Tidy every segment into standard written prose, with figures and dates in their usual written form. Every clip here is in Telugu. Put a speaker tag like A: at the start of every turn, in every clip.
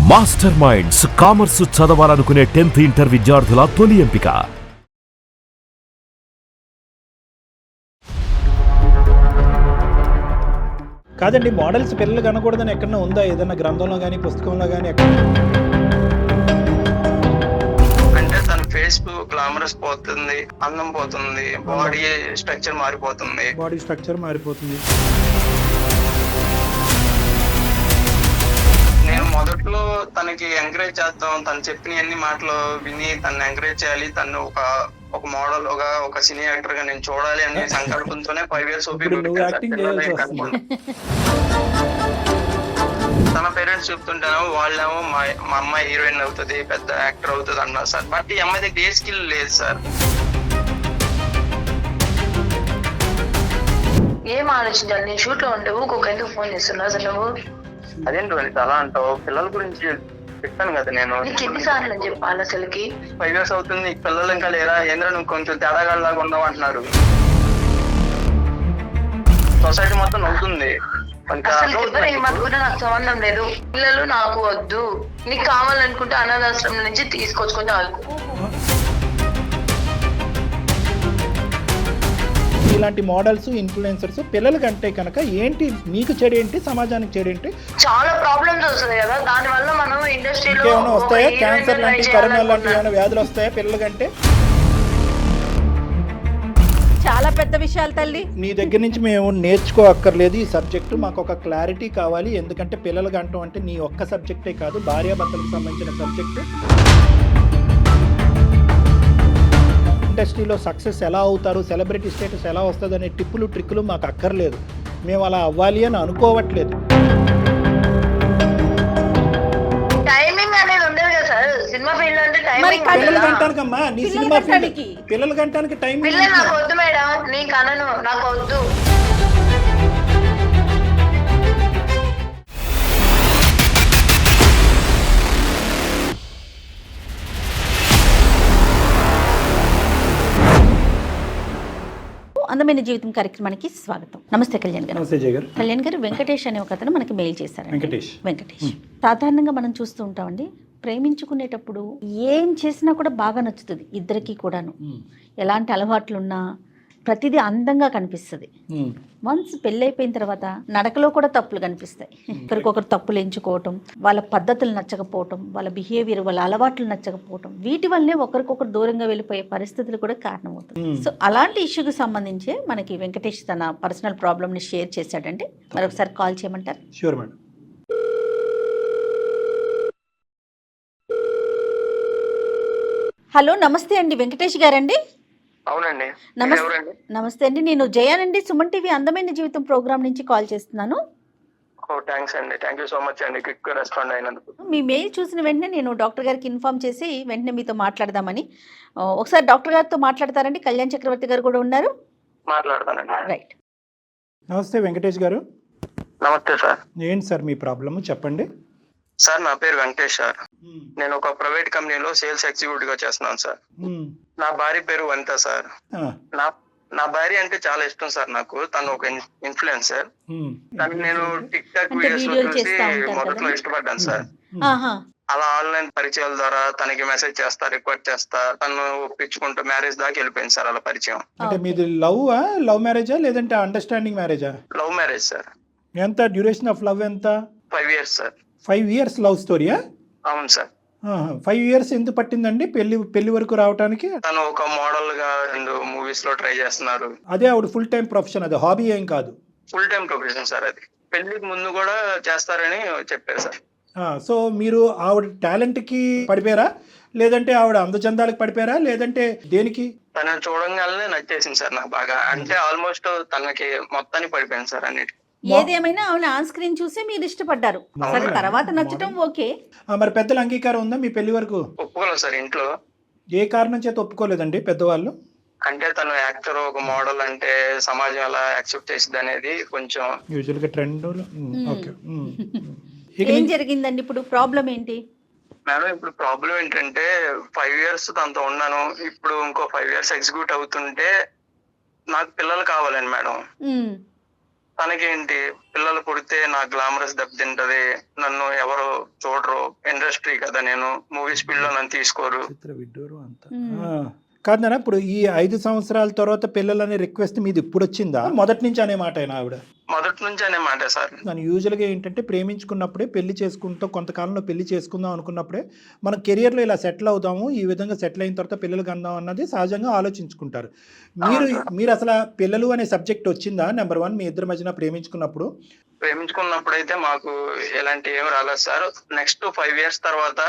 A: మాస్టర్ మైండ్స్ కామర్స్ చదవాలనుకునే 10th ఇంటర్ విద్యార్థుల తొలి ఎంపిక.
B: కాదండి, మోడల్స్ పిల్లలు కనకూడదని ఎక్కడన్నా ఉందా? ఏదైనా గ్రంథంలో కానీ పుస్తకంలో కానీ
C: అంటే తన ఫేస్ గ్లామరస్ పోతుంది, అందం పోతుంది, బాడీ స్ట్రక్చర్ మారిపోతుంది. నేను మొదట్లో తనకి ఎంకరేజ్ చేద్దాం, తను చెప్పిన అన్ని మాటలు విని తను ఎంకరేజ్ చేయాలి, తను ఒక మోడల్ ఒక సినీ యాక్టర్ గా నేను చూడాలి అనే సంకల్పంతోనే 5 years తన పేరెంట్స్ చెప్తుంటాను, వాళ్ళేమో మా అమ్మాయి హీరోయిన్ అవుతుంది, పెద్ద యాక్టర్ అవుతుంది అన్నారు సార్. బట్ ఈ అమ్మాయి దగ్గర ఏ స్కిల్ లేదు సార్.
D: ఏం ఆలోచించాలి? నేను షూట్ లో ఉండవు ఎందుకు ఫోన్ చేస్తున్నావు అసలు నువ్వు?
C: అదేంటి వనిత అలా అంటావు? పిల్లల గురించి చెప్పాను కదా నేను.
D: ఎన్నిసార్లు అని చెప్పాలి అసలుకి?
C: 5 years అవుతుంది, పిల్లలు ఇంకా లేరా? ఏంద్ర నువ్వు కొంచెం తేడాగాళ్ళలాగా ఉన్నావు అంటున్నారు. సొసైటీ మొత్తం నవ్వుతుంది.
D: నాకు సంబంధం లేదు, పిల్లలు నాకు వద్దు. నీకు కావాలనుకుంటే అనాథాశ్రమం నుంచి తీసుకొచ్చుకుంటే
B: ఇలాంటి మోడల్స్ ఇన్ఫ్లుయెన్సర్స్ పిల్లల కంటే కనుక ఏంటి మీకు చెడు ఏంటి, సమాజానికి చెడు ఏంటి?
D: చాలా ప్రాబ్లమ్స్ వస్తాయి కదా, దాని వల్ల మనం ఇండస్ట్రీలో
B: ఏమైనా వస్తాయా? క్యాన్సర్ లాంటి, కరోనా లాంటి ఏమైనా వ్యాధులు వస్తాయా పిల్లల కంటే?
E: చాలా పెద్ద విషయాలు తల్లి.
B: నీ దగ్గర నుంచి మేము నేర్చుకో అక్కర్లేదు ఈ సబ్జెక్టు, మాకు ఒక క్లారిటీ కావాలి. ఎందుకంటే పిల్లల గంటం అంటే నీ ఒక్క సబ్జెక్టే కాదు, భార్యాభర్తలకు సంబంధించిన సబ్జెక్టు. ఇండస్ట్రీలో సక్సెస్ ఎలా అవుతారు, సెలబ్రిటీ స్టేటస్ ఎలా వస్తుంది అనే టిప్పులు ట్రిక్కులు మాకు అక్కర్లేదు. మేము అలా అవ్వాలి అని అనుకోవట్లేదు.
D: టైమింగ్ అనేది ఉండదు కదా సార్, సినిమా ఫీల్డ్ అంటే టైమింగ్.
B: పిల్లలు గంటానికమ్మా, నీ సినిమా ఫీల్డ్ పిల్లలు గంటానికి టైం.
D: పిల్లలు నాకు వద్దు మేడం, నీకు అనను, నాకు వద్దు.
E: అందమైన జీవితం కార్యక్రమానికి స్వాగతం. నమస్తే కళ్యాణ్ గారు.
B: నమస్తే జయ గారు.
E: కళ్యాణ్ గారు, వెంకటేష్ అనే ఒక అతను మనకి మెయిల్ చేశారు. వెంకటేష్ సాధారణంగా మనం చూస్తూ ఉంటామండి, ప్రేమించుకునేటప్పుడు ఏం చేసినా కూడా బాగా నచ్చుతుంది ఇద్దరికి కూడాను. ఎలాంటి అలవాట్లున్నా ప్రతిదీ అందంగా కనిపిస్తుంది. వన్స్ పెళ్ళైపోయిన తర్వాత నడకలో కూడా తప్పులు కనిపిస్తాయి. ఒకరికొకరు తప్పులు ఎంచుకోవటం, వాళ్ళ పద్ధతులు నచ్చకపోవటం, వాళ్ళ బిహేవియర్, వాళ్ళ అలవాట్లు నచ్చకపోవటం, వీటి వల్లే ఒకరికొకరు దూరంగా వెళ్ళిపోయే పరిస్థితులు కూడా కారణమవుతుంది. సో అలాంటి ఇష్యూకి సంబంధించి మనకి వెంకటేష్ తన పర్సనల్ ప్రాబ్లమ్ని షేర్ చేశాడంటే మరొకసారి కాల్ చేయమంటారు?
B: Sure madam.
E: హలో, నమస్తే అండి, వెంకటేష్ గారండి?
C: అవునండి.
E: నమస్తే అండి, నేను జయానండి, సుమన్ టీవీ అందమైన జీవితం ప్రోగ్రామ్ నుంచి కాల్ చేస్తున్నాను.
C: థ్యాంక్స్ అండి, థ్యాంక్ యూ సో మచ్ అండి, క్విక్ రెస్పాండ్ అయినందుకు.
E: మీ మెయిల్ చూసిన వెంటనే నేను డాక్టర్ గారికి ఇన్ఫార్మ్ చేసి వెంటనే మీతో మాట్లాడదామని. ఒకసారి డాక్టర్ గారితో మాట్లాడతారండి? కళ్యాణ్ చక్రవర్తి గారు కూడా ఉన్నారు.
C: మాట్లాడతానండి.
E: రైట్.
B: నమస్తే వెంకటేష్ గారు.
C: నమస్తే సార్.
B: ఏంటి సార్ మీ ప్రాబ్లమ్, చెప్పండి.
C: సార్ నా పేరు వెంకటేష్ సార్. నేను ఒక ప్రైవేట్ కంపెనీలో సేల్స్ ఎగ్జిక్యూటివ్ గా చేస్తున్నాను సార్. నా భార్య పేరు వనిత సార్. నా భార్య అంటే చాలా ఇష్టం సార్ నాకు. తను ఒక ఇన్ఫ్లుయెన్సర్. తను నేను టిక్ టాక్ వీడియోస్ లో చూసి మొదట్లో ఇష్టపడ్డాను సార్. అలా ఆన్లైన్ పరిచయాల ద్వారా తనకి మెసేజ్ చేస్తా, రిక్వెస్ట్ చేస్తా, తను ఒప్పించుకుంటూ మ్యారేజ్ దాకా వెళ్ళిపోయింది సార్ అలా పరిచయం.
B: అంటే మీది లవ్ మ్యారేజా లేదంటే అండర్స్టాండింగ్ మ్యారేజా?
C: Love marriage sir.
B: ఎంత డ్యూరేషన్ ఆఫ్ లవ్? ఎంత?
C: 5 years సార్.
B: 5 years లవ్ స్టోరీయా?
C: అవును సార్.
B: 5 years ఎందుకు పట్టిందండి పెళ్లి వరకు రావడానికి?
C: తను ఒక మోడల్ గా మూవీస్ లో ట్రై చేస్తున్నారు.
B: అదే ఆవిడ ఫుల్ టైం ప్రొఫెషన్, అది హాబీ ఏం కాదు.
C: Full time profession sir. అది పెళ్లికి ముందు కూడా చేస్తారని చెప్పారు సార్.
B: సో మీరు ఆవిడ టాలెంట్ కి పడిపోయారా, లేదంటే ఆవిడ అందచందాలకు పడిపోయారా, లేదంటే దేనికి?
C: తనని చూడంగానే నచ్చేసింది సార్ నాకు బాగా. అంటే ఆల్మోస్ట్ తనకి మొత్తానికి పడిపోయింది సార్ అన్నిటి.
E: ఏదేమైనా ఆవిడ ఆన్ స్క్రీన్ చూసి మీరు ఇష్టపడ్డారు. సరే, తర్వాత నచ్చటం ఓకే.
B: మరి పెద్దల అంగీకారం ఉందా మీ పెళ్లి వరకు?
C: ఒప్పుకోలేదు సార్ ఇంట్లో. ఏ
B: కారణం చేత ఒప్పుకోలేదండి పెద్దవాళ్ళు?
C: అంటే తను యాక్టర్, ఒక మోడల్ అంటే సమాజం ఎలా యాక్సెప్ట్ చేసింది అనేది కొంచెం
B: యూజువల్ గా ట్రెండ్.
E: ఏం జరిగిందండి ఇప్పుడు? ప్రాబ్లం ఏంటి
C: మేడం? ఇప్పుడు ప్రాబ్లం ఏంటంటే 5 years తనతో ఉన్నాను. ఇప్పుడు ఇంకో 5 years ఎగ్జిక్యూట్ అవుతుంటే నాకు పిల్లలు కావాలండి మేడం. తనకేంటి పిల్లలు పుడితే నా గ్లామరస్ దెబ్బతింటది, నన్ను ఎవరు చూడరు, ఇండస్ట్రీ కదా, నేను మూవీస్ ఫీల్డ్ లో నన్ను తీసుకోరు.
B: విడ్డూరు అంతా కాదు నాన్న. ఇప్పుడు ఈ 5 సంవత్సరాల తర్వాత పిల్లలనే రిక్వెస్ట్ మీది ఇప్పుడు వచ్చిందా, మొదటి నుంచి అనే మాట అయినా ఆవిడ?
C: మొదటి నుంచి అనే మాట సార్.
B: దాని యూజువల్గా ఏంటంటే ప్రేమించుకున్నప్పుడే పెళ్లి చేసుకుంటాం, కొంతకాలంలో పెళ్లి చేసుకుందాం అనుకున్నప్పుడే మన కెరియర్లో ఇలా సెటిల్ అవుదాము, ఈ విధంగా సెటిల్ అయిన తర్వాత పిల్లలు కందాం అన్నది సహజంగా ఆలోచించుకుంటారు. మీరు అసలు పిల్లలు అనే సబ్జెక్ట్ వచ్చిందా నెంబర్ 1 మీ ఇద్దరి మధ్యన ప్రేమించుకున్నప్పుడు?
C: ప్రేమించుకున్నప్పుడైతే మాకు ఎలాంటి ఏమి రాలేదు సార్. నెక్స్ట్ 5 years తర్వాత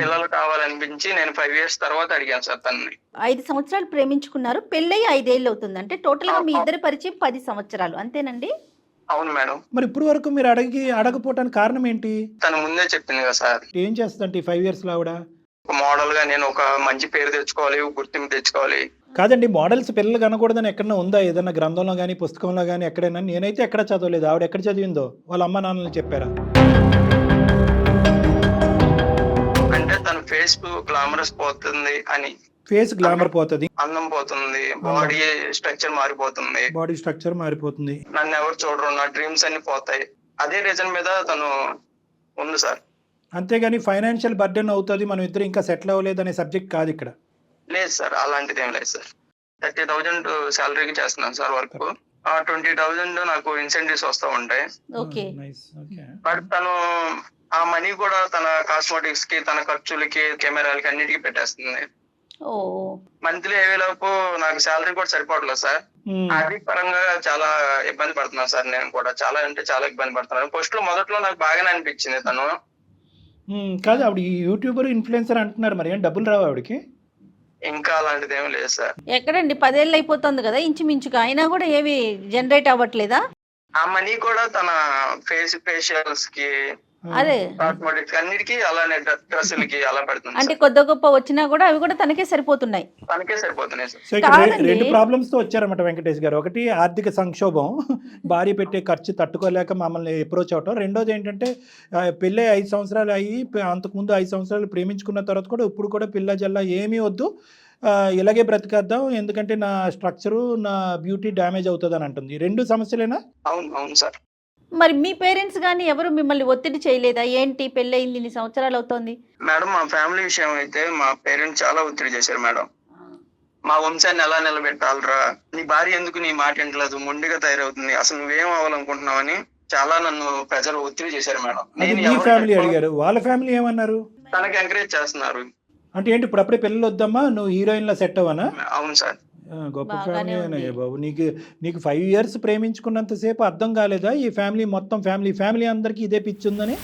C: పిల్లలు కావాలనిపించి నేను 5 years తర్వాత అడిగాను సార్ తనని.
E: 5 సంవత్సరాలు ప్రేమించుకున్నారు, పెళ్ళయి 5 ఏళ్ళు అవుతుంది, అంటే టోటల్ గా మీ ఇద్దరి పరిచయం 10 సంవత్సరాలు అంతేనండి?
C: అవును మేడం.
B: మరి ఇప్పుడు వరకు మీరు అడగపోవటానికి కారణం ఏంటి?
C: తను ముందే చెప్పింది కదా సార్.
B: ఏం చేస్తుందంటే 5 years లో ఆవిడ
C: ఒక మోడల్ గా నేను ఒక మంచి పేరు తెచ్చుకోవాలి, గుర్తింపు తెచ్చుకోవాలి.
B: కాదండి, మోడల్స్ పిల్లలు కనకూడదని ఎక్కడన్నా ఉందా ఏదన్నా గ్రంథంలో కానీ పుస్తకంలో కానీ ఎక్కడైనా? నేనైతే ఎక్కడ చదవలేదు. ఆవిడ ఎక్కడ చదివిందో వాళ్ళ అమ్మ నాన్నలు చెప్పారా?
C: అంటే తన ఫేస్ గ్లామరస్ పోతుంది అని.
B: ఫేస్ గ్లామర్ పోతుంది,
C: అందం పోతుంది, బాడీ స్ట్రక్చర్ మారిపోతుంది, నన్ను ఎవరు చూడరు, నా డ్రీమ్స్ అన్ని పోతాయి. అదే రీజన్ మీద తను ఉంది సార్.
B: అంతేగాని ఫైనాన్షియల్ బర్డెన్ అవుతుంది, మనం ఇద్దరు ఇంకా సెటిల్ అవ్వలేదు అనే సబ్జెక్ట్ కాదు ఇక్కడ.
C: లేదు సార్, అలాంటిది ఏం లేదు సార్. 30,000 శాలరీకి చేస్తున్నాను సార్ వర్క్. 20,000 నాకు ఇన్సెంటివ్స్ వస్తూ ఉంటాయి. బట్ తను ఆ మనీ కూడా తన కాస్మెటిక్స్ కి, తన ఖర్చులకి, కెమెరాలకి అన్నిటికీ పెట్టేస్తుంది. మంత్లీ 5,000 నాకు శాలరీ కూడా సరిపోవట్లేదు సార్. ఆర్థిక పరంగా చాలా ఇబ్బంది పడుతున్నాను సార్. నేను కూడా చాలా అంటే చాలా ఇబ్బంది పడుతున్నాను. ఫస్ట్ లో మొదట్లో నాకు బాగానే అనిపించింది తను.
B: కాదు, ఆవిడ యూట్యూబర్ ఇన్ఫ్లుయెన్సర్ అంటున్నారు, మరి ఏం డబ్బులు రావు ఆవిడకి?
C: ఇంకా అలాంటిది ఏమీ లేదు సార్.
E: ఎక్కడండి, 10 ఏళ్ళు అయిపోతుంది కదా ఇంచుమించుగా, అయినా కూడా ఏమి జనరేట్ అవ్వట్లేదా?
C: ఆ మనీ కూడా తన ఫేషియల్స్ కి,
E: అదే
C: కాస్మెటిక్స్ అన్నిటికీ అలానే, డ్రెస్సులకి అలా పెడుతుంది.
E: అంటే కొద్ది గొప్ప వచ్చినా కూడా అవి కూడా తనకే సరిపోతున్నాయి
C: సార్.
B: సో ఇక్కడ 2 ప్రాబ్లమ్స్ తో వచ్చారన్నమాట వెంకటేష్ గారు. ఒకటి ఆర్థిక సంక్షోభం, భార్య పెట్టే ఖర్చు తట్టుకోలేక మమ్మల్ని అప్రోచ్ అవటం. రెండోది ఏంటంటే పెళ్ళి 5 సంవత్సరాలు అయ్యి, అంతకుముందు 5 సంవత్సరాలు ప్రేమించుకున్న తర్వాత కూడా ఇప్పుడు కూడా పిల్ల జల్ల ఏమీ వద్దు, ఇలాగే బ్రతికేద్దాం, ఎందుకంటే నా స్ట్రక్చరు, నా బ్యూటీ డ్యామేజ్ అవుతుంది అని అంటుంది. 2 సమస్యలేనా?
C: అవును సార్.
E: మరి మీ పేరెంట్స్ గానీ ఎవరు మిమ్మల్ని ఒత్తిడి చేయలేదా? ఏంటి పెళ్ళయింది, ఇన్ని సంవత్సరాలు అవుతోంది?
C: మేడం, మా ఫ్యామిలీ విషయం అయితే మా పేరెంట్స్ చాలా ఒత్తిడి చేశారు మేడం. మా వంశాన్ని ఎలా నిలబెట్టాలరా, నీ భార్య ఎందుకు నీ మాట వింటలేదు, మొండిగా తయారవుతుంది, అసలు నువ్వేం అవ్వాలనుకుంటున్నావని చాలా నన్ను ప్రజలు ఒత్తిడి చేశారు మేడం.
B: ఫ్యామిలీ అడిగారు, వాళ్ళ ఫ్యామిలీ ఏమన్నారు?
C: తనకి ఎంకరేజ్ చేస్తున్నారు.
B: అంటే ఏంటి, ఇప్పుడు అప్పుడే పెళ్ళి వద్దమ్మా, నువ్వు హీరోయిన్ లా సెట్ అవ్వనా?
C: అవును సార్.
B: గొప్ప ఫ్యామిలీ అన్నయ్య బాబు. నీకు 5 years ప్రేమించుకున్నంతసేపు అర్థం కాలేదా ఈ ఫ్యామిలీ మొత్తం ఫ్యామిలీ అందరికీ ఇదే పిచ్చి ఉందని?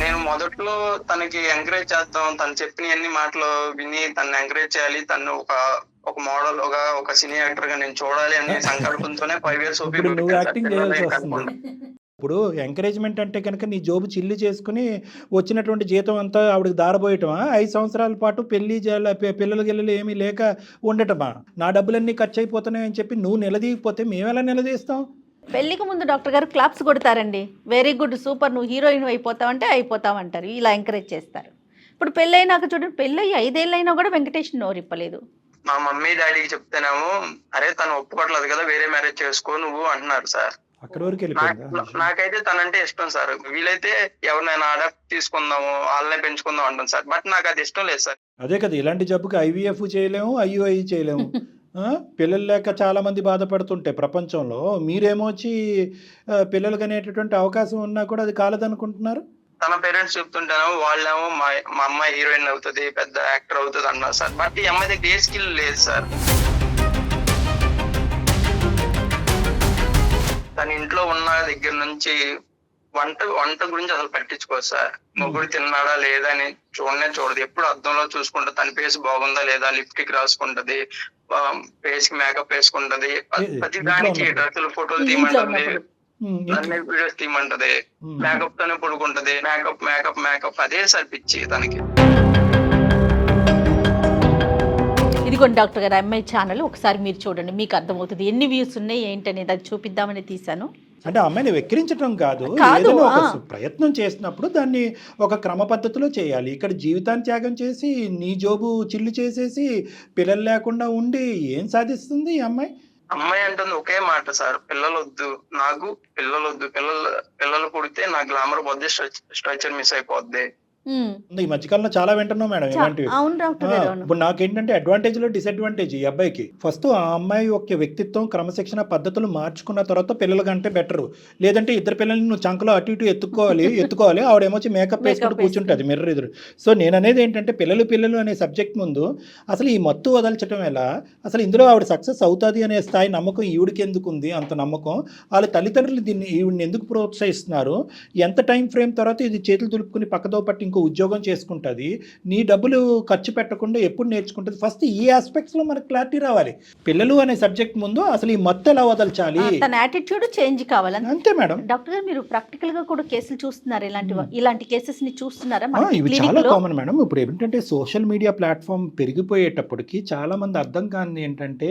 C: నేను మొదట్లో తనకి ఎంకరేజ్ చేద్దాం, తను చెప్పిన అన్ని మాటలు విని తను ఎంకరేజ్ చేయాలి, తను ఒక మోడల్ ఒక సినీ యాక్టర్ గా నేను చూడాలి అనే సంకల్పంతోనే 5 years
B: నువ్వు యాక్టింగ్ చేయాల్సి వస్తుంది. ఇప్పుడు ఎంకరేజ్మెంట్ అంటే కనుక నీ జోబు చిల్లి చేసుకుని వచ్చినటువంటి జీతం అంతా ఆవిడకి దారబోయటమా? 5 సంవత్సరాల పాటు పిల్లలు గిల్లలు ఏమీ లేక ఉండటమా? నా డబ్బులన్నీ ఖర్చు అయిపోతున్నాయని చెప్పి నువ్వు నిలదీయకపోతే మేము ఎలా నిలదీస్తాం?
E: పెళ్లికి ముందు డాక్టర్ గారు క్లాప్స్ కొడతారండి, వెరీ గుడ్, సూపర్, నువ్వు హీరోయిన్ అయిపోతావంటే అయిపోతావంటారు, ఇలా ఎంకరేజ్ చేస్తారు. ఇప్పుడు పెళ్ళైనాక చూడండి, పెళ్ళి 5 ఏళ్ళైనా కూడా వెంకటేష్ నోరిప్పలేదు.
C: మా మమ్మీ డాడీకి చెప్తేనేమో, అరే తను ఒప్పుకోవట్లేదు కదా, వేరే మ్యారేజ్ చేసుకో నువ్వు అంటున్నారు సార్.
B: అక్కడ వరకు
C: నాకైతే తనంటే ఇష్టం సార్. వీలైతే ఎవరినైనా అడాప్ట్ తీసుకుందాము, వాళ్ళనే పెంచుకుందాం అంటాను సార్. బట్ నాకు అది ఇష్టం లేదు సార్.
B: అదే కదా, ఇలాంటి జబ్బుకి IVF చేయలేము, IUI చేయలేము. పిల్లలు లేక చాలా మంది బాధపడుతుంటే ప్రపంచంలో, మీరేమో వచ్చి పిల్లలు కనేటటువంటి అవకాశం ఉన్నా కూడా అది కాలేదనుకుంటున్నారు.
C: తన పేరెంట్స్ చెప్తుంటేనేమో వాళ్ళేమో మా అమ్మాయి హీరోయిన్ అవుతుంది, పెద్ద యాక్టర్ అవుతుంది అన్నారు సార్. బట్ ఈ అమ్మాయి దగ్గర ఏ స్కిల్ లేదు సార్. తన ఇంట్లో ఉన్న దగ్గర నుంచి వంట గురించి అసలు పట్టించుకోదు సార్. మొగుడు తిన్నాడా లేదా అని చూడదు. ఎప్పుడు అద్దంలో చూసుకుంటా తన ఫేస్ బాగుందా లేదా, లిప్స్టిక్ రాసుకుంటది, ఫేస్ కి మేకప్ వేసుకుంటది, ప్రతి దానికి డ్రెస్సులు ఫోటోలు తీయమంటది, వీడియోస్ తీయమంటది, మేకప్ తోనే పడుకుంటది, మేకప్ అదే సార్ పిచ్చి తనకి.
E: ఇదిగోండి డాక్టర్ గారు, అమ్మాయి ఛానల్ ఒకసారి మీరు చూడండి, మీకు అర్థమవుతుంది ఎన్ని వ్యూస్ ఉన్నాయి ఏంటనేది, అది చూపిద్దామని తీశాను.
B: అంటే ఆ అమ్మాయిని వెక్కిరించడం కాదు,
E: కాదు,
B: ఏదైనా ఒక
E: ఆ.
B: ప్రయత్నం చేసినప్పుడు దాన్ని ఒక క్రమ పద్ధతిలో చేయాలి. ఇక్కడ జీవితాన్ని త్యాగం చేసి నీ జోబు చిల్లు చేసేసి పిల్లలు లేకుండా ఉండి ఏం సాధిస్తుంది ఈ అమ్మాయి?
C: అమ్మాయి అంటుంది ఒకే మాట సార్, పిల్లలు వద్దు నాకు, పిల్లలు వద్దు, పిల్లలు పుడితే నా గ్లామర్ పోద్ది, స్ట్రక్చర్ మిస్ అయిపోద్ది.
B: ఈ మధ్యకాలంలో చాలా వింటున్నాం మేడం ఇలాంటివి.
E: అవును డాక్టర్ గారు, అవును.
B: ఇప్పుడు నాకేంటంటే అడ్వాంటేజ్ లో డిసడ్వాంటేజ్ ఈ అబ్బాయికి. ఫస్ట్ ఆ అమ్మాయి యొక్క వ్యక్తిత్వం క్రమశిక్షణ పద్ధతులు మార్చుకున్న తర్వాత పిల్లల కంటే బెటర్. లేదంటే ఇద్దరు పిల్లల్ని నువ్వు చంకలో అటు ఇటు ఎత్తుకోవాలి ఆవిడేమొచ్చి మేకప్ వేసుకుంటూ కూర్చుంటుంది మిర్రర్ ఎదురు. సో నేను అనేది ఏంటంటే పిల్లలు అనే సబ్జెక్ట్ ముందు అసలు ఈ మత్తు వదల్చడం ఎలా, అసలు ఇందులో ఆవిడ సక్సెస్ అవుతుంది అనే స్థాయి నమ్మకం ఈవిడికి ఎందుకు ఉంది అంత నమ్మకం, వాళ్ళ తల్లిదండ్రులు దీన్ని ఈవిడిని ఎందుకు ప్రోత్సహిస్తున్నారు, ఎంత టైం ఫ్రేమ్ తర్వాత ఇది చేతులు దులుపుకుని పక్కతో పట్టి ఉద్యోగం చేసుకుంటుంది, నీ డబ్బులు ఖర్చు పెట్టకుండా ఎప్పుడు నేర్చుకుంటుంది. ఫస్ట్ ఈ ఆస్పెక్ట్స్ లో మనకు క్లారిటీ రావాలి. పిల్లలు అనే సబ్జెక్ట్ ముందు అసలు ఈ మత్తు ఎలా వదల్చాలి,
E: తన యాటిట్యూడ్ చేంజ్ కావాలి
B: అంతే మేడం.
E: డాక్టర్ గారు మీరు ప్రాక్టికల్ గా కూడా కేసులు చూస్తున్నారు, ఇలాంటి కేసెస్ ని చూస్తున్నారా?
B: ఇవి చాలా కామన్ మేడం. ఇప్పుడు ఏంటంటే సోషల్ మీడియా ప్లాట్ఫామ్ పెరిగిపోయేటప్పటికి చాలా మంది అర్థం కాని ఏంటంటే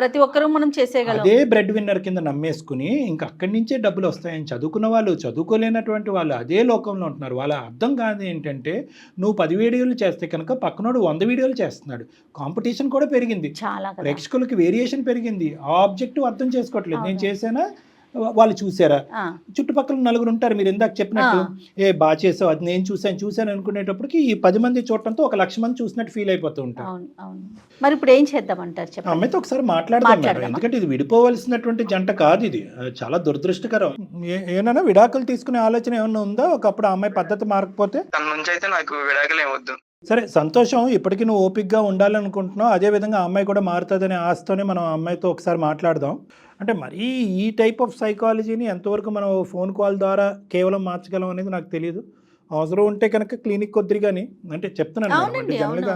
E: ప్రతి ఒక్కరూ మనం చేసేయగలం,
B: అదే బ్రెడ్ విన్నర్ కింద నమ్మేసుకుని ఇంకా అక్కడి నుంచే డబ్బులు వస్తాయని చదువుకున్న వాళ్ళు, చదువుకోలేనటువంటి వాళ్ళు అదే లోకంలో ఉంటున్నారు. వాళ్ళ అర్థం కాదు ఏంటంటే నువ్వు 10 వీడియోలు చేస్తే కనుక పక్కనోడు 100 వీడియోలు చేస్తున్నాడు. కాంపిటీషన్ కూడా పెరిగింది,
E: చాలా
B: ప్రేక్షకులకి వేరియేషన్ పెరిగింది. ఆ ఆబ్జెక్టివ్ అర్థం చేసుకోవట్లేదు. నేను చేసానా వాళ్ళు చూసారా, చుట్టుపక్కల నలుగురు ఉంటారు మీరు ఇందాక చెప్పినట్టు, ఏ బాగా చేసావు అది నేను చూశాను అనుకునేటప్పటికి ఈ 10 మంది చూడటంతో 1,00,000 మంది చూసినట్టు ఫీల్ అయిపోతూ ఉంటారు.
E: మరి ఇప్పుడు ఏం చేద్దామంటారు చెప్పండి?
B: అమ్మాయితో ఒకసారి మాట్లాడదాం మేడం, ఎందుకంటే ఇది విడిపోవలసినటువంటి జంట కాదు, ఇది చాలా దురదృష్టకరం. ఏమైనా విడాకులు తీసుకునే ఆలోచన ఏమన్నా ఉందా ఒకప్పుడు ఆ అమ్మాయి పద్ధతి మారకపోతే?
C: తన నుంచి అయితే నాకు విడాకులు ఏమొద్దు.
B: సరే సంతోషం, ఇప్పటికీ నువ్వు ఓపిక్గా ఉండాలనుకుంటున్నావు, అదే విధంగా ఆ అమ్మాయి కూడా మారుతుందనే ఆశతోనే మనం ఆ అమ్మాయితో ఒకసారి మాట్లాడదాం. అంటే మరీ ఈ టైప్ ఆఫ్ సైకాలజీని ఎంతవరకు మనం ఫోన్ కాల్ ద్వారా కేవలం మార్చగలం అనేది నాకు తెలియదు. అవసరం ఉంటే కనుక క్లినిక్ వద్దు కానీ అంటే చెప్తున్నాను జనరల్గా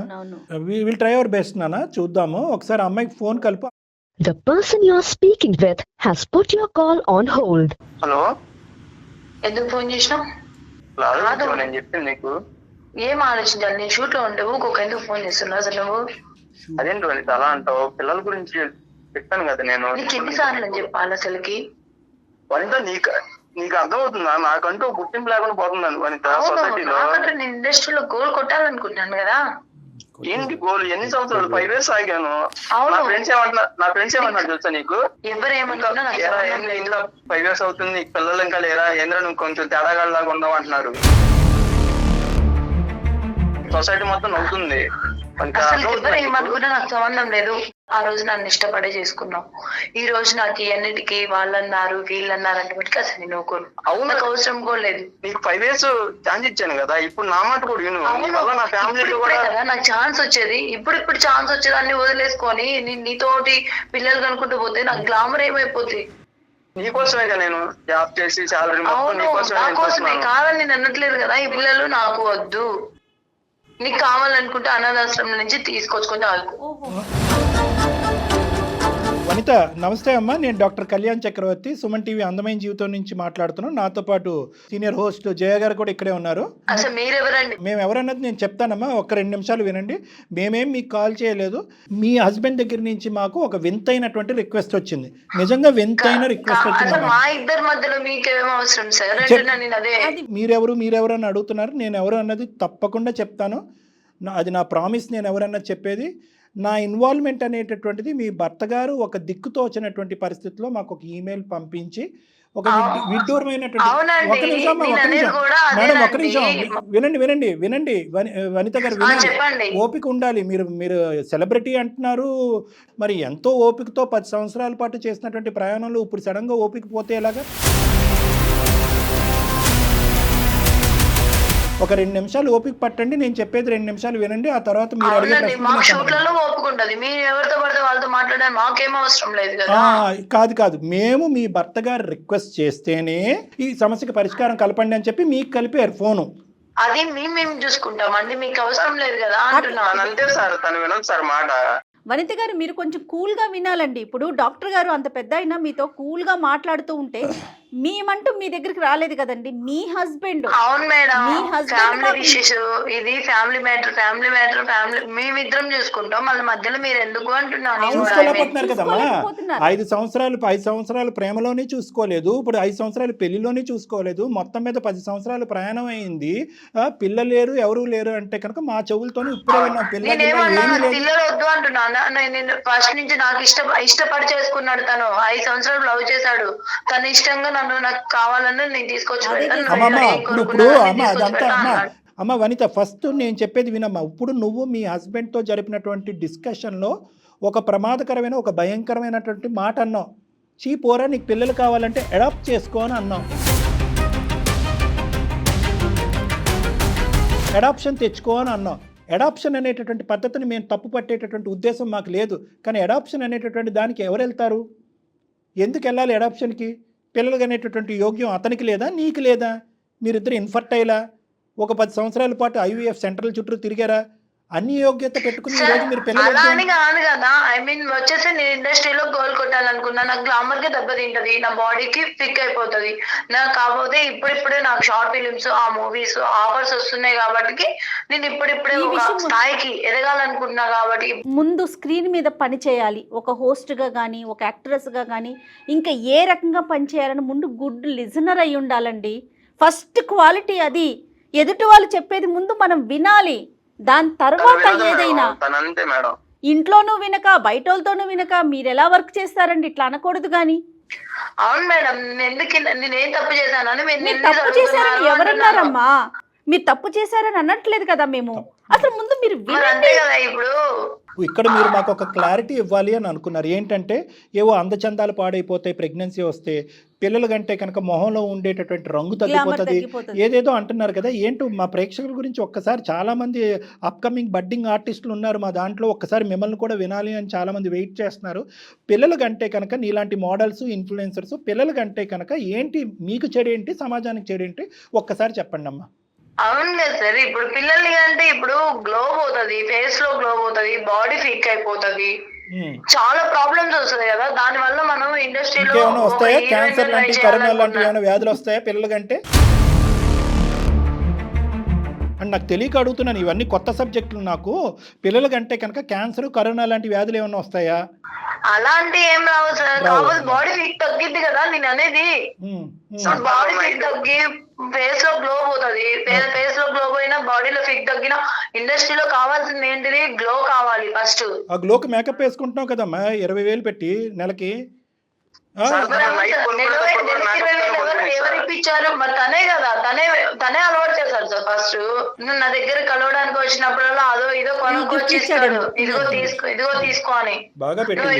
B: విల్ ట్రై అవర్ బెస్ట్ నాన్న, చూద్దాము. ఒకసారి అమ్మాయికి ఫోన్ కలుపు.
F: The person you are speaking with has put your call on hold.
C: Hello,
D: ఎందుకు ఫోన్ చేసినావు?
C: నేను చెప్పింది నీకు
D: ఏం ఆలోచించాలి? నేను షూట్ లో ఉంటే ఊకొక ఎందుకు ఫోన్ చేస్తున్నావు అసలు నువ్వు?
C: అదేంటి వనిత అలా అంటావు? పిల్లల గురించి చెప్పాను కదా నేను.
D: నీకు ఎన్నిసార్లు అని చెప్పాలి అసలుకి?
C: వనిత నీకు అర్థమవుతుందా? నాకంటూ గుర్తింపు లేకుండా పోతున్నాను వనిత సొసైటీలో.
D: నేను ఇండస్ట్రీలో గోల్ కొట్టాలనుకుంటున్నాను కదా.
C: ఏంటి గోల్? ఎన్ని సంవత్సరాలు? 5 years ఆగాను. నా ఫ్రెండ్స్ ఏమన్నా తెలుసా నీకు?
D: ఎవరేమన్నా
C: 5 years అవుతుంది, నీకు పిల్లలు ఇంకా లేరా, ఏంద్రా నువ్వు కొంచెం తేడాగాళ్ళలాగా ఉన్నావు అంటున్నారు. సొసైటీ మొత్తం నవ్వుతుంది.
D: ఎవరేమనుకున్నా నాకు సంబంధం లేదు. ఆ రోజు నన్ను ఇష్టపడే చేసుకున్నావు, ఈ రోజు నాకు అన్నిటికీ వాళ్ళన్నారు వీళ్ళన్నారు అంటే అసలు నేను ఊరుకోను.
C: అవును,
D: నాకు అవసరం కూడా లేదు.
C: నీకు 5 years ఛాన్స్ ఇచ్చాను కదా, ఇప్పుడు నా మాట కూడా విను. నా ఫ్యామిలీ కూడా
D: కదా నాకు ఛాన్స్ వచ్చేది, ఇప్పుడు ఛాన్స్ వచ్చేది అన్ని వదిలేసుకొని నీతోటి పిల్లలు కనుకుంటూ పోతే నాకు గ్లామర్ ఏమైపోతుంది?
C: నీకోసమేగా నేను జాబ్ చేసి సాలరీ
D: నాకోసమే కాదని నేను అనట్లేదు కదా. ఈ పిల్లలు నాకు వద్దు, నీకు కావాలనుకుంటే అనాథాశ్రమం నుంచి తీసుకొచ్చుకొని ఆడుకో.
B: వనిత నమస్తే అమ్మా, నేను డాక్టర్ కళ్యాణ్ చక్రవర్తి, సుమన్ టీవీ అందమైన జీవితం నుంచి మాట్లాడుతున్నాను. నాతో పాటు సీనియర్ హోస్ట్ జయ గారు కూడా ఇక్కడే ఉన్నారు.
D: అసలు మీరెవరండి?
B: మేము ఎవరన్నది నేను చెప్తానమ్మా, ఒక 2 నిమిషాలు వినండి. మేమేం మీకు కాల్ చేయలేదు, మీ హస్బెండ్ దగ్గర నుంచి మాకు ఒక వింతైనటువంటి రిక్వెస్ట్ వచ్చింది. నిజంగా వింతైన రిక్వెస్ట్ వచ్చింది.
D: మా ఇద్దరి మధ్యలో మీకేం అవసరం సార్? అదే
B: మీరెవరు అని అడుగుతున్నారు. నేను ఎవరు అన్నది తప్పకుండా చెప్తాను, అది నా ప్రామిస్. నేను ఎవరన్నది చెప్పేది. నా ఇన్వాల్వ్మెంట్ అనేటటువంటిది మీ భర్త గారు ఒక దిక్కుతోచినటువంటి పరిస్థితిలో మాకు ఒక ఈమెయిల్ పంపించి ఒక విడ్డూరమైనటువంటి వినండి వనిత గారు, వినండి. ఓపిక ఉండాలి. మీరు సెలబ్రిటీ అంటున్నారు, మరి ఎంతో ఓపికతో 10 సంవత్సరాల పాటు చేసినటువంటి ప్రయాణంలో ఇప్పుడు సడన్గా ఓపిక పోతే ఎలాగా? ఒక 2 నిమిషాలు ఓపిక పట్టండి, నేను చెప్పేది 2 నిమిషాలు వినండి. ఆ తర్వాత మీరు అడిగే కాదు మేము మీ భర్త గారు రిక్వెస్ట్ చేస్తేనే ఈ సమస్యకి పరిష్కారం కలపండి అని చెప్పి మీకు కలిపారు ఫోను.
D: అది మేము చూసుకుంటామండి, మీకు అవసరం లేదు కదా
C: అంతే సార్. తను వినదు సార్ మాట.
E: వనిత గారు మీరు కొంచెం కూల్గా వినాలండి. ఇప్పుడు డాక్టర్ గారు అంత పెద్ద అయినా మీతో కూల్గా మాట్లాడుతూ ఉంటే మేమంటూ మీ దగ్గరికి రాలేదు కదండి, మీ హస్బెండ్.
D: అవును మేడం,
E: మీ husband
D: ఫ్యామిలీ
E: కాదు.
D: ఇష్యూస్, ఇది ఫ్యామిలీ మ్యాటర్ మేమిద్దరం చూసుకుంటాం, మళ్ళీ మధ్యలో మీరు ఎందుకు అంటున్నాను.
B: చూసుకోలేకపోతున్నారు కదమ్మా.
E: చూసుకోలేకపోతున్నారు.
B: 5 సంవత్సరాలు ప్రేమలోనే చూసుకోలేదు, ఇప్పుడు 5 సంవత్సరాలు పెళ్లిలోనే చూసుకోలేదు, మొత్తం మీద 10 సంవత్సరాలు ప్రయాణం అయింది. పిల్లలు లేరు, ఎవరు లేరు అంటే కనుక మా చెవులతోనే ఇప్పుడే విన్నాం.
D: నేనేమన్నా పిల్లలు వద్దు అంటున్నా, నేను ఫస్ట్ నుంచి నాకు ఇష్టపడి చేసుకున్నాడు తను. 5 సంవత్సరాలు లవ్ చేశాడు, తన ఇష్టంగా నాకు కావాలని నేను తీసుకొచ్చి పెడతాను.
B: అమ్మ వనిత, ఫస్ట్ నేను చెప్పేది వినమ్మా. ఇప్పుడు నువ్వు మీ హస్బెండ్తో జరిపినటువంటి డిస్కషన్లో ఒక ప్రమాదకరమైన, ఒక భయంకరమైనటువంటి మాట అన్నావు. పోరా నీకు పిల్లలు కావాలంటే అడాప్ట్ చేసుకో అని అన్నావు. అడాప్షన్ తెచ్చుకో అని అన్నాం. అడాప్షన్ అనేటటువంటి పద్ధతిని మేము తప్పు పట్టేటటువంటి ఉద్దేశం మాకు లేదు. కానీ అడాప్షన్ అనేటటువంటి దానికి ఎవరు వెళ్తారు? ఎందుకు వెళ్ళాలి అడాప్షన్కి? పిల్లలు అనేటటువంటి యోగ్యం అతనికి లేదా, నీకు లేదా? మీరిద్దరు ఇన్ఫర్టైలా? ఒక 10 సంవత్సరాల పాటు IVF సెంటర్ల చుట్టూ తిరిగారా? అన్ని యోగ్యత పెట్టుకుని ఈరోజు మీరు
D: అలా అని కాదు కదా. వచ్చేసి నేను ఇండస్ట్రీలో గోల్ కొట్టాలనుకున్నా, నాకు గ్లామర్ గా దెబ్బతింటది, నా బాడీకి ఫిక్ అయిపోతుంది. నాకు కాకపోతే ఇప్పుడిప్పుడే నాకు షార్ట్ ఫిలిమ్స్, ఆ మూవీస్ ఆఫర్స్ వస్తున్నాయి కాబట్టి నేను ఇప్పుడిప్పుడే ఒక స్థాయికి ఎదగాలనుకుంటున్నా. కాబట్టి
E: ముందు స్క్రీన్ మీద పని చేయాలి, ఒక హోస్ట్ గా కానీ, ఒక యాక్ట్రెస్ గా కానీ, ఇంకా ఏ రకంగా పని చేయాలని ముందు గుడ్ లిజనర్ అయి ఉండాలండి. ఫస్ట్ క్వాలిటీ అది. ఎదుటి వాళ్ళు చెప్పేది ముందు మనం వినాలి, దాని తర్వాత ఏదైనా. ఇంట్లోనూ వినక, బయటోళ్ళతోనూ వినక మీరు ఎలా వర్క్ చేస్తారండి? ఇట్లా అనకూడదు. గాని
D: అవును మేడం, నేనేం తప్పు చేశానని
E: మీరు తప్పు చేశారని ఎవరన్నారమ్మా? మీరు తప్పు చేశారని అనట్లేదు కదా మేము. అసలు ముందు మీరు
D: అంతే కదా. ఇప్పుడు
B: ఇక్కడ మీరు మాకు ఒక క్లారిటీ ఇవ్వాలి అని అనుకున్నారు. ఏంటంటే ఏవో అందచందాలు పాడైపోతాయి, ప్రెగ్నెన్సీ వస్తే, పిల్లల కంటే కనుక మొహంలో ఉండేటటువంటి రంగు తగ్గిపోతుంది, ఏదేదో అంటున్నారు కదా. ఏంటో మా ప్రేక్షకుల గురించి ఒక్కసారి, చాలామంది అప్కమింగ్ బడ్డింగ్ ఆర్టిస్టులు ఉన్నారు మా దాంట్లో, ఒక్కసారి మిమ్మల్ని కూడా వినాలి అని చాలామంది వెయిట్ చేస్తున్నారు. పిల్లల కంటే కనుక నీలాంటి మోడల్స్, ఇన్ఫ్లుయెన్సర్స్, పిల్లల కంటే కనుక ఏంటి మీకు చెడేంటి, సమాజానికి చెడేంటి, ఒక్కసారి చెప్పండి అమ్మా.
D: అవును కదా సార్, ఇప్పుడు పిల్లల్ని అంటే ఇప్పుడు గ్లో పోతుంది, ఫేస్ లో గ్లో పోతుంది, బాడీ ఫిక్ అయిపోతుంది, చాలా ప్రాబ్లమ్స్ వస్తాయి కదా. దాని వల్ల మనం ఇండస్ట్రీలో
B: వస్తాయా? క్యాన్సర్ లాంటి, కరోనా లాంటి ఏమైనా వ్యాధులు వస్తాయా పిల్లల కంటే? అండ్ నాకు తెలియక అడుగుతున్నాను, ఇవన్నీ కొత్త సబ్జెక్టులు నాకు. పిల్లల కంటే కనుక క్యాన్సర్, కరోనా లాంటి వ్యాధులు ఏమైనా వస్తాయా?
D: అలాంటి ఏం రావు సార్, కాకపోతే బాడీ ఫిట్ తగ్గిద్ది కదా నేను అనేది. బాడీ ఫిట్ తగ్గి ఫేస్ లో గ్లో పోతుంది, ఫేస్ లో గ్లో పోయినా, బాడీలో ఫిట్ తగ్గినా, ఇండస్ట్రీలో కావాల్సింది ఏంటిది? గ్లో కావాలి ఫస్ట్.
B: ఆ గ్లోకి మేకప్ వేసుకుంటున్నావు కదమ్మా 20,000 పెట్టి నెలకి.
D: ఎవరు ఇప్పించారు? మరి తనే కదా, తనే అలవాటు చేశాడు సార్. ఫస్ట్ నా దగ్గర కలవడానికి వచ్చినప్పుడల్లా అదో ఇదో కొనుక్కొచ్చి ఇస్తాడు, ఇదిగో తీసుకో అని.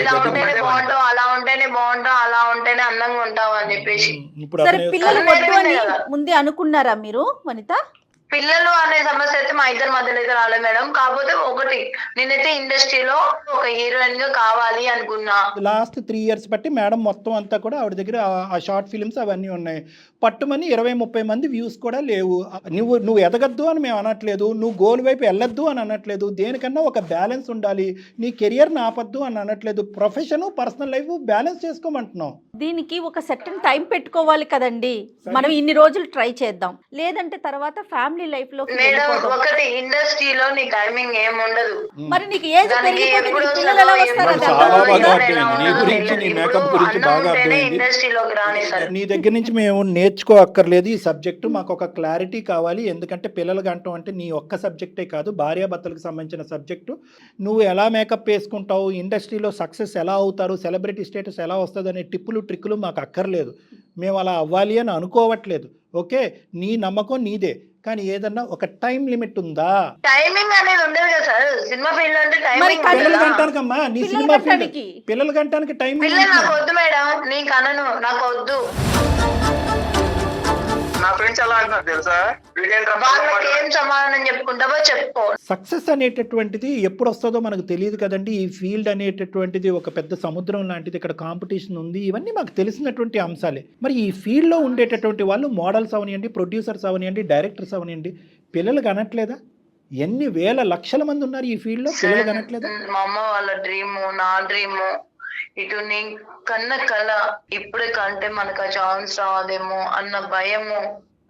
D: ఇలా ఉంటేనే బాగుంటావు, అలా ఉంటేనే బాగుంటావు, అలా ఉంటేనే అందంగా ఉంటావు అని చెప్పేసి.
E: ముందే అనుకున్నారా మీరు వనిత?
D: పిల్లలు అనే సమస్య అయితే మా ఇద్దరి మధ్యలో అయితే రాలేదు మేడం. కాకపోతే ఒకటి, నేనైతే ఇండస్ట్రీలో ఒక హీరోయిన్ గా కావాలి అనుకున్నా.
B: లాస్ట్ 3 years బట్టి మేడం మొత్తం అంతా కూడా ఆవిడ దగ్గర ఆ షార్ట్ ఫిలిమ్స్ అవన్నీ ఉన్నాయి. పట్టుమని 20-30 మంది వ్యూస్ కూడా లేవు. నువ్వు ఎదగద్దు అని మేము అనట్లేదు, నువ్వు గోల్ వైపు వెళ్ళొద్దు అని అనట్లేదు. దేనికన్నా ఒక బ్యాలెన్స్ ఉండాలి, నీ కెరియర్ని ఆపద్దు అని అనట్లేదు. ప్రొఫెషన్, పర్సనల్ లైఫ్ బ్యాలెన్స్ చేసుకోమంటున్నాం.
E: దీనికి ఒక సర్టన్ టైం పెట్టుకోవాలి కదండి. మనం ఇన్ని రోజులు ట్రై చేద్దాం, లేదంటే తర్వాత ఫ్యామిలీ లైఫ్ లో
D: ఒకటి ఇండస్ట్రీలో నీ టైమింగ్ ఏం ఉండదు.
E: మరి నీకు ఏజ్
D: ఇండస్ట్రీలోకి రాని సార్.
B: నీ దగ్గర నుంచి మేము నేర్చుకో అక్కర్లేదు ఈ సబ్జెక్టు, మాకు ఒక క్లారిటీ కావాలి. ఎందుకంటే పిల్లలు గంటం అంటే నీ ఒక్క సబ్జెక్టే కాదు, భార్యాభర్తలకు సంబంధించిన సబ్జెక్టు. నువ్వు ఎలా మేకప్ వేసుకుంటావు, ఇండస్ట్రీలో సక్సెస్ ఎలా అవుతారు, సెలబ్రిటీ స్టేటస్ ఎలా వస్తుంది అనే టిప్పులు ట్రిక్కులు మాకు అక్కర్లేదు. మేము అలా అవ్వాలి అని అనుకోవట్లేదు. ఓకే, నీ నమ్మకం నీదే, కానీ ఏదన్నా ఒక టైం లిమిట్ ఉందా?
D: టైమింగ్ అనేది ఉండదు కదా సార్ సినిమా ఫీల్డ్ అంటే. టైమింగ్
B: పిల్లలు గంటానికమ్మా, నీ సినిమా ఫీల్డ్ పిల్లలు గంటానికి టైం.
D: పిల్లలు నాకు వద్దు మేడం, నీకు అనను, నాకు వద్దు.
C: నా ఫ్రెండ్స్ ఎలా అంటున్నారు తెలుసా,
D: వాళ్ళకి ఏం సమాధానం చెప్పుకుంటావో చెప్పుకో.
B: సక్సెస్ అనేటటువంటిది ఎప్పుడు వస్తుందో మనకు తెలియదు కదండి. ఈ ఫీల్డ్ అనేటటువంటిది ఒక పెద్ద సముద్రం లాంటిది, ఇక్కడ కాంపిటీషన్ ఉంది, ఇవన్నీ మాకు తెలిసినటువంటి అంశాలే. మరి ఈ ఫీల్డ్లో ఉండేటటువంటి వాళ్ళు మోడల్స్ అవనియండి, ప్రొడ్యూసర్స్ అవనియండి, డైరెక్టర్స్ అవనియండి, పిల్లలు కనట్లేదా? ఎన్ని వేల లక్షల మంది ఉన్నారు ఈ ఫీల్డ్లో, పిల్లలు కనట్లేదా?
D: మా అమ్మ వాళ్ళ డ్రీము, నా డ్రీము, ఇటు నీ కన్న కళ ఇప్పుడే కంటే మనకు ఆ ఛాన్స్ రాదేమో అన్న భయము.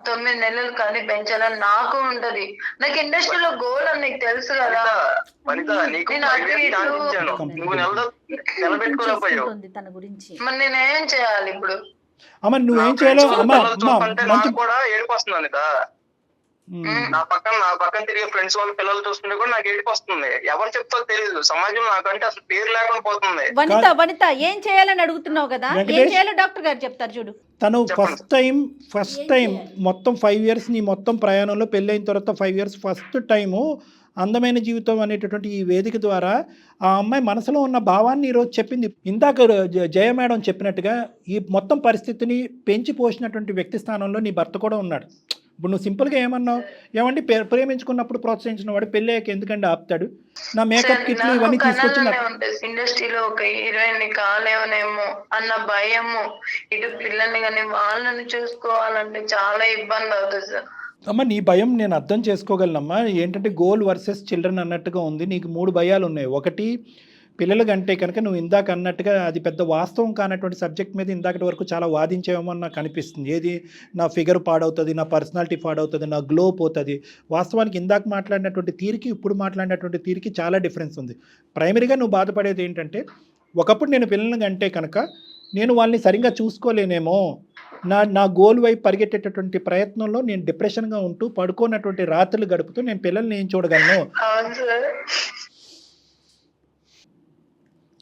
D: 9 నెలలు కానీ పెంచాలని నాకు ఉంటది. నాకు ఇండస్ట్రీలో గోల్ అని నీకు తెలుసు కదా. నేను అటు ఇటు
E: చేసుకుంటుంది తన గురించి.
D: మరి నేనేం చేయాలి ఇప్పుడు?
B: అమ్మ నువ్వేం చేయాలో
C: కూడా ఏడుపు వస్తుంది అనిత. నా పక్కన తిరిగే ఫ్రెండ్స్ వాళ్ళ పిల్లలు చూస్తుంటే కూడా నాకు ఏడుపు వస్తుంది. ఎవరు చెప్తారో తెలియదు. సమాజం నాకంటే అసలు పేరు లేకుండా పోతుంది.
E: వనిత ఏం చేయాలని అడుగుతున్నావు కదా, ఏం చేయాలో డాక్టర్ గారు చెప్తారు చూడు.
B: తను ఫస్ట్ టైం మొత్తం 5 years నీ మొత్తం ప్రయాణంలో పెళ్ళైన తర్వాత 5 years ఫస్ట్ టైము అందమైన జీవితం అనేటటువంటి ఈ వేదిక ద్వారా ఆ అమ్మాయి మనసులో ఉన్న భావాన్ని ఈరోజు చెప్పింది. ఇందాక జయ మేడం చెప్పినట్టుగా ఈ మొత్తం పరిస్థితిని పెంచి పోసినటువంటి వ్యక్తి స్థానంలో నీ భర్త కూడా ఉన్నాడు. ఇప్పుడు నువ్వు సింపుల్గా ఏమన్నావు, ఏమండి ప్రేమించుకున్నప్పుడు ప్రోత్సహించిన వాడు పెళ్ళయ్యాక ఎందుకంటే ఆపుతాడు, నా మేకప్ కిట్లు ఇవన్నీ తీసుకొచ్చి
D: ఇండస్ట్రీలో ఒక హీరోయిన్ కాలేవనేమో అన్న భయము. ఇటు పిల్లల్ని కానీ వాళ్ళని చూసుకోవాలంటే చాలా ఇబ్బంది అవుతుంది సార్.
B: అమ్మ నీ భయం నేను అర్థం చేసుకోగలనమ్మా. ఏంటంటే గోల్ వర్సెస్ చిల్డ్రన్ అన్నట్టుగా ఉంది. నీకు 3 భయాలు ఉన్నాయి. ఒకటి పిల్లలు కంటే కనుక నువ్వు ఇందాక అన్నట్టుగా అది పెద్ద వాస్తవం కానటువంటి సబ్జెక్ట్ మీద ఇందాకటి వరకు చాలా వాదించేమో నాకు అనిపిస్తుంది. ఏది నా ఫిగర్ పాడవుతుంది, నా పర్సనాలిటీ పాడవుతుంది, నా గ్లో పోతుంది. వాస్తవానికి ఇందాక మాట్లాడినటువంటి తీరికి ఇప్పుడు మాట్లాడినటువంటి తీరికి చాలా డిఫరెన్స్ ఉంది. ప్రైమరీగా నువ్వు బాధపడేది ఏంటంటే ఒకప్పుడు నేను పిల్లలను కంటే కనుక నేను వాళ్ళని సరిగ్గా చూసుకోలేనేమో, నా గోల్ వైపు పరిగెట్టేటటువంటి ప్రయత్నంలో నేను డిప్రెషన్గా ఉంటూ పడుకోనటువంటి రాత్రులు గడుపుతూ నేను పిల్లల్ని ఏం చూడగలను,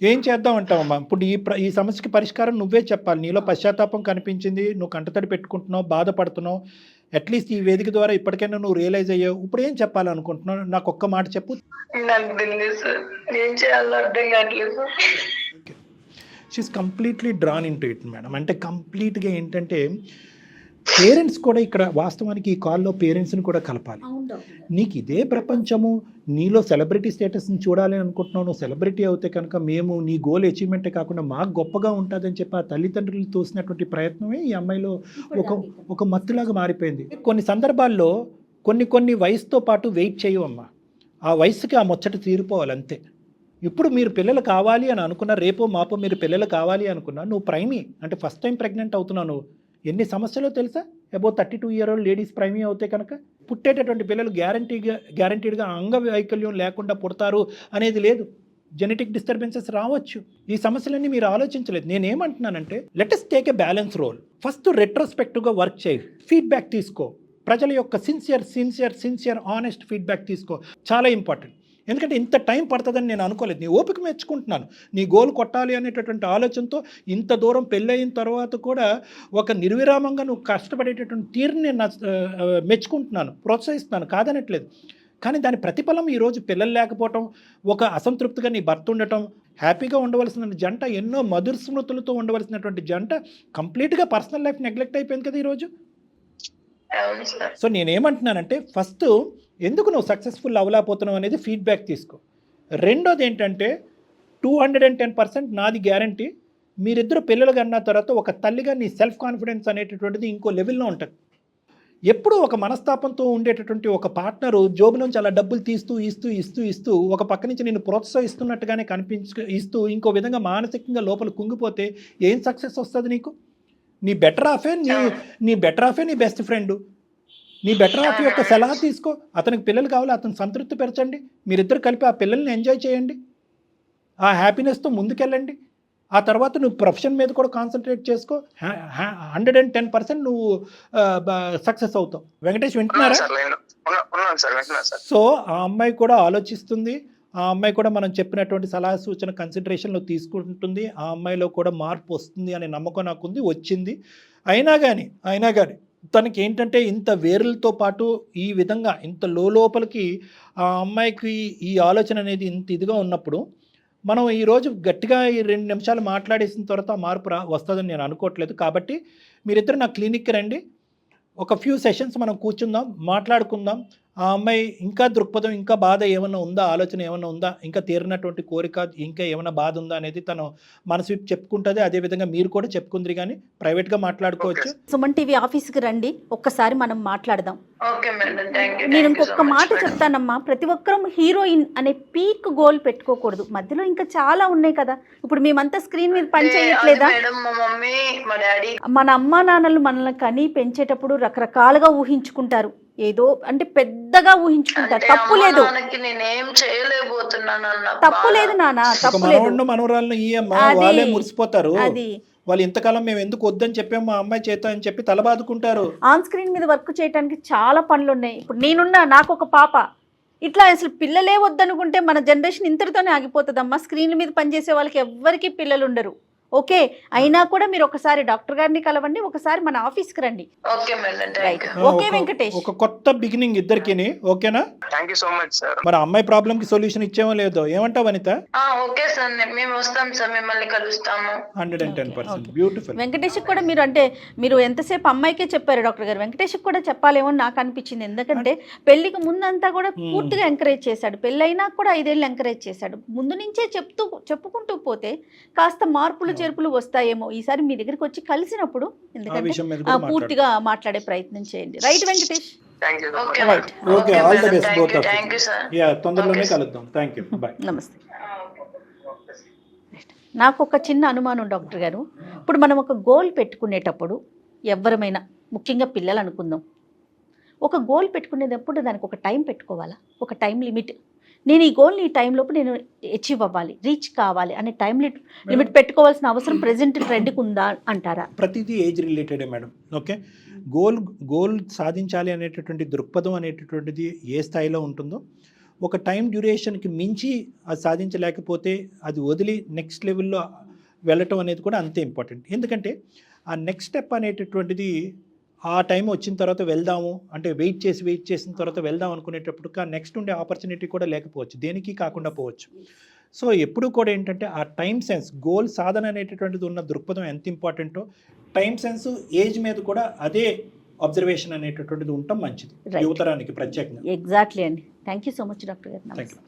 B: ఏం చేద్దాం అంటావమ్మా? ఇప్పుడు ఈ సమస్యకి పరిష్కారం నువ్వే చెప్పాలి. నీలో పశ్చాత్తాపం కనిపించింది, నువ్వు కంటతడి పెట్టుకుంటున్నావు, బాధపడుతున్నావు. అట్లీస్ట్ ఈ వేదిక ద్వారా ఇప్పటికైనా నువ్వు రియలైజ్ అయ్యావు. ఇప్పుడు ఏం చెప్పాలనుకుంటున్నావు? నాకు ఒక్క మాట చెప్పు. She's completely drawn into it madam. అంటే కంప్లీట్గా ఏంటంటే పేరెంట్స్ కూడా ఇక్కడ వాస్తవానికి ఈ కాల్లో పేరెంట్స్ని కూడా కలపాలి. నీకు ఇదే ప్రపంచము, నీలో సెలబ్రిటీ స్టేటస్ని చూడాలి అనుకుంటున్నావు. నువ్వు సెలబ్రిటీ అవుతే కనుక మేము నీ గోల్ అచీవ్మెంటే కాకుండా మాకు గొప్పగా ఉంటుందని చెప్పి ఆ తల్లిదండ్రులు తోసినటువంటి ప్రయత్నమే ఈ అమ్మాయిలో ఒక మత్తులాగా మారిపోయింది. కొన్ని సందర్భాల్లో కొన్ని వయసుతో పాటు వెయిట్ చేయవమ్మా. ఆ వయసుకి ఆ ముచ్చట తీరిపోవాలి అంతే. ఇప్పుడు మీరు పిల్లలు కావాలి అని అనుకున్నా, రేపో మాపో మీరు పిల్లలు కావాలి అనుకున్నా, నువ్వు ప్రైమీ అంటే ఫస్ట్ టైం ప్రెగ్నెంట్ అవుతున్నావు. నువ్వు ఎన్ని సమస్యలో తెలుసా? అబౌట్ 32-year-old లేడీస్ ప్రైమీ అవుతే కనుక పుట్టేటటువంటి పిల్లలు గ్యారంటీడ్గా అంగవైకల్యం లేకుండా పుడతారు అనేది లేదు. జెనెటిక్ డిస్టర్బెన్సెస్ రావచ్చు. ఈ సమస్యలన్నీ మీరు ఆలోచించలేదు. నేనేమంటున్నానంటే let us take a balance role. First రెట్రోస్పెక్టివ్గా వర్క్ చేయి, ఫీడ్బ్యాక్ తీసుకో. ప్రజల యొక్క సిన్సియర్ ఆనెస్ట్ ఫీడ్బ్యాక్ తీసుకో. చాలా ఇంపార్టెంట్. ఎందుకంటే ఇంత టైం పడుతుందని నేను అనుకోలేదు. నీ ఓపిక మెచ్చుకుంటున్నాను. నీ గోల్ కొట్టాలి అనేటటువంటి ఆలోచనతో ఇంత దూరం పెళ్ళయిన తర్వాత కూడా ఒక నిర్విరామంగా నువ్వు కష్టపడేటటువంటి తీరుని నేను మెచ్చుకుంటున్నాను, ప్రోత్సహిస్తున్నాను, కాదనట్లేదు. కానీ దాని ప్రతిఫలం ఈరోజు పిల్లలు లేకపోవటం, ఒక అసంతృప్తిగా నీ భర్త ఉండటం, హ్యాపీగా ఉండవలసిన జంట, ఎన్నో మధుర స్మృతులతో ఉండవలసినటువంటి జంట కంప్లీట్గా పర్సనల్ లైఫ్ నెగ్లెక్ట్ అయిపోయింది కదా ఈరోజు. సో నేనేమంటున్నానంటే ఫస్ట్ ఎందుకు నువ్వు సక్సెస్ఫుల్ అవ్వలేకపోతున్నావు అనేది ఫీడ్బ్యాక్ తీసుకో. రెండోది ఏంటంటే 210% నాది గ్యారంటీ, మీరిద్దరు పిల్లలు కన్నా తర్వాత ఒక తల్లిగా నీ సెల్ఫ్ కాన్ఫిడెన్స్ అనేటటువంటిది ఇంకో లెవెల్లో ఉంటుంది. ఎప్పుడూ ఒక మనస్తాపంతో ఉండేటటువంటి ఒక పార్ట్నరు జోబు నుంచి అలా డబ్బులు ఇస్తూ ఒక పక్క నుంచి నేను ప్రోత్సహిస్తున్నట్టుగానే ఇస్తూ ఇంకో విధంగా మానసికంగా లోపల కుంగిపోతే ఏం సక్సెస్ వస్తుంది నీకు? నీ బెటర్ ఆఫే నీ బెస్ట్ ఫ్రెండ్, నీ బెటర్ ఆఫ్ యొక్క సలహా తీసుకో. అతనికి పిల్లలు కావాలి, అతను సంతృప్తి పెరచండి, మీరిద్దరు కలిపి ఆ పిల్లల్ని ఎంజాయ్ చేయండి, ఆ హ్యాపీనెస్తో ముందుకెళ్ళండి. ఆ తర్వాత నువ్వు ప్రొఫెషన్ మీద కూడా కాన్సన్ట్రేట్ చేసుకో. 110% నువ్వు సక్సెస్ అవుతావు. వెంకటేష్ వింటున్నారా? సో ఆ అమ్మాయి కూడా ఆలోచిస్తుంది. ఆ అమ్మాయి కూడా మనం చెప్పినటువంటి సలహా సూచన కన్సిడరేషన్లో తీసుకుంటుంది. ఆ అమ్మాయిలో కూడా మార్పు వస్తుంది అనే నమ్మకం నాకుంది, వచ్చింది. అయినా కానీ తనకి ఏంటంటే ఇంత వేరులతో పాటు ఈ విధంగా ఇంత లోపలికి ఆ అమ్మాయికి ఈ ఆలోచన అనేది ఇంత ఇదిగా ఉన్నప్పుడు మనం ఈరోజు గట్టిగా ఈ 2 నిమిషాలు మాట్లాడేసిన తర్వాత మార్పు వస్తుందని నేను అనుకోవట్లేదు. కాబట్టి మీరిద్దరు నా క్లినిక్కి రండి, ఒక ఫ్యూ సెషన్స్ మనం కూర్చుందాం, మాట్లాడుకుందాం. ఆ అమ్మాయి ఇంకా దృక్పథం, ఇంకా బాధ ఏమన్నా ఉందా, ఆలోచన ఏమన్నా ఉందా, ఇంకా తీరినటువంటి కోరిక, ఇంకా ఏమైనా బాధ ఉందా అనేది తను మనసు విప్పి చెప్పుకుంటుంది. అదేవిధంగా మీరు కూడా చెప్పుకుందరు, కానీ ప్రైవేట్గా మాట్లాడుకోవచ్చు.
E: సుమన్ టీవీ ఆఫీస్కి రండి, ఒక్కసారి మనం మాట్లాడదాం.
D: Okay madam, thank you.
E: నేను ఇంకొక మాట చెప్తానమ్మా, ప్రతి ఒక్కరం హీరోయిన్ అనే పీక్ గోల్ పెట్టుకోకూడదు. మధ్యలో ఇంకా చాలా ఉన్నాయి కదా. ఇప్పుడు మేమంతా స్క్రీన్ మీద పని చేయట్లేదా?
D: మేడం మా మమ్మీ మా డాడీ
E: మన అమ్మా నాన్నలు మనల్ని కని పెంచేటప్పుడు రకరకాలుగా ఊహించుకుంటారు, ఏదో అంటే పెద్దగా ఊహించుకుంటారు. తప్పు లేదు,
D: నేనేం చేయలేకపోతున్నాను అన్న.
E: తప్పు లేదు నాన్న, తప్పు లేదు.
B: మనవడిని మనవరాలను ఈ అమ్మ వాళ్ళే మురిసిపోతారు.
E: అది
B: వాళ్ళు ఇంతకాలం మేము ఎందుకు వద్దని చెప్పాము మా అమ్మాయి చేత అని చెప్పి తలబాదుకుంటారు.
E: ఆన్ స్క్రీన్ మీద వర్క్ చేయడానికి చాలా పనులు ఉన్నాయి. ఇప్పుడు నేనున్నా, నాకు ఒక పాప. ఇట్లా అసలు పిల్లలే వద్దనుకుంటే మన జనరేషన్ ఇంతటితోనే ఆగిపోతుందమ్మా. స్క్రీన్ల మీద పనిచేసే వాళ్ళకి ఎవ్వరికీ పిల్లలు ఉండరు. ఓకే, అయినా కూడా మీరు ఒకసారి డాక్టర్ గారిని కలవండి, ఒకసారి మన ఆఫీస్కి రండి.
D: Okay madam,
E: right. Okay Venkatesh,
B: ఒక కొత్త బిగినింగ్ ఇద్దరికి. ఓకేనా?
C: Thank you so much sir.
B: మరి అమ్మాయి ప్రాబ్లం కి సొల్యూషన్ ఇచ్చేమో లేదో, ఏమంటావు వనిత?
D: ఓకే సార్, మేము వస్తాం సార్, మిమ్మల్ని కలుస్తాము.
B: 110%. బ్యూటిఫుల్.
E: వెంకటేష్ కూడా మీరు అంటే మీరు ఎంతసేపు అమ్మాయికే చెప్పారు డాక్టర్ గారు, వెంకటేష్ కూడా చెప్పాలేమో అని నాకు అనిపించింది. ఎందుకంటే పెళ్లికి ముందంతా కూడా పూర్తిగా ఎంకరేజ్ చేశాడు, పెళ్ళైనా కూడా 5 ఏళ్ళు ఎంకరేజ్ చేశాడు. ముందు నుంచే చెప్పుకుంటూ పోతే కాస్త మార్పులు చేర్పులు వస్తాయేమో. ఈసారి మీ దగ్గరికి వచ్చి కలిసినప్పుడు ఎందుకంటే పూర్తిగా మాట్లాడే ప్రయత్నం చేయండి. Right Venkatesh?
C: Thank you.
B: Okay, all the best both of you.
D: Thank you sir.
B: తొందరలోనే కలుద్దాం. Thank you, by.
E: నమస్తే. నాకు ఒక చిన్న అనుమానం డాక్టర్ గారు, ఇప్పుడు మనం ఒక గోల్ పెట్టుకునేటప్పుడు ఎవరమైనా, ముఖ్యంగా పిల్లలు అనుకుందాం, ఒక గోల్ పెట్టుకునేటప్పుడు దానికి ఒక టైం పెట్టుకోవాలా, ఒక టైం లిమిట్? నేను ఈ గోల్ని ఈ టైంలోపు నేను అచీవ్ అవ్వాలి, రీచ్ కావాలి అనే టైం లిమిట్ పెట్టుకోవాల్సిన అవసరం ప్రెజెంట్ ట్రెండ్కి ఉందా అంటారా?
B: ప్రతిదీ ఏజ్ రిలేటెడే మేడం. ఓకే, గోల్ సాధించాలి అనేటటువంటి దృక్పథం అనేటటువంటిది ఏ స్థాయిలో ఉంటుందో, ఒక టైం డ్యూరేషన్కి మించి అది సాధించలేకపోతే అది వదిలి నెక్స్ట్ లెవెల్లో వెళ్ళటం అనేది కూడా అంతే ఇంపార్టెంట్. ఎందుకంటే ఆ నెక్స్ట్ స్టెప్ అనేటటువంటిది ఆ టైం వచ్చిన తర్వాత వెళ్దాము అంటే వెయిట్ చేసిన తర్వాత వెళ్దాం అనుకునేటప్పుడు నెక్స్ట్ ఉండే ఆపర్చునిటీ కూడా లేకపోవచ్చు, దేనికి కాకుండా పోవచ్చు. సో ఎప్పుడు కూడా ఏంటంటే ఆ టైం సెన్స్, గోల్ సాధన అనేటటువంటిది ఉన్న దృక్పథం ఎంత ఇంపార్టెంటో, టైం సెన్స్, ఏజ్ మీద కూడా అదే అబ్జర్వేషన్ అనేటటువంటిది ఉండటం మంచిది యువతరానికి ప్రత్యేకంగా.
E: ఎగ్జాక్ట్లీ అండి. Thank you so much doctor గారు.
B: Thank you.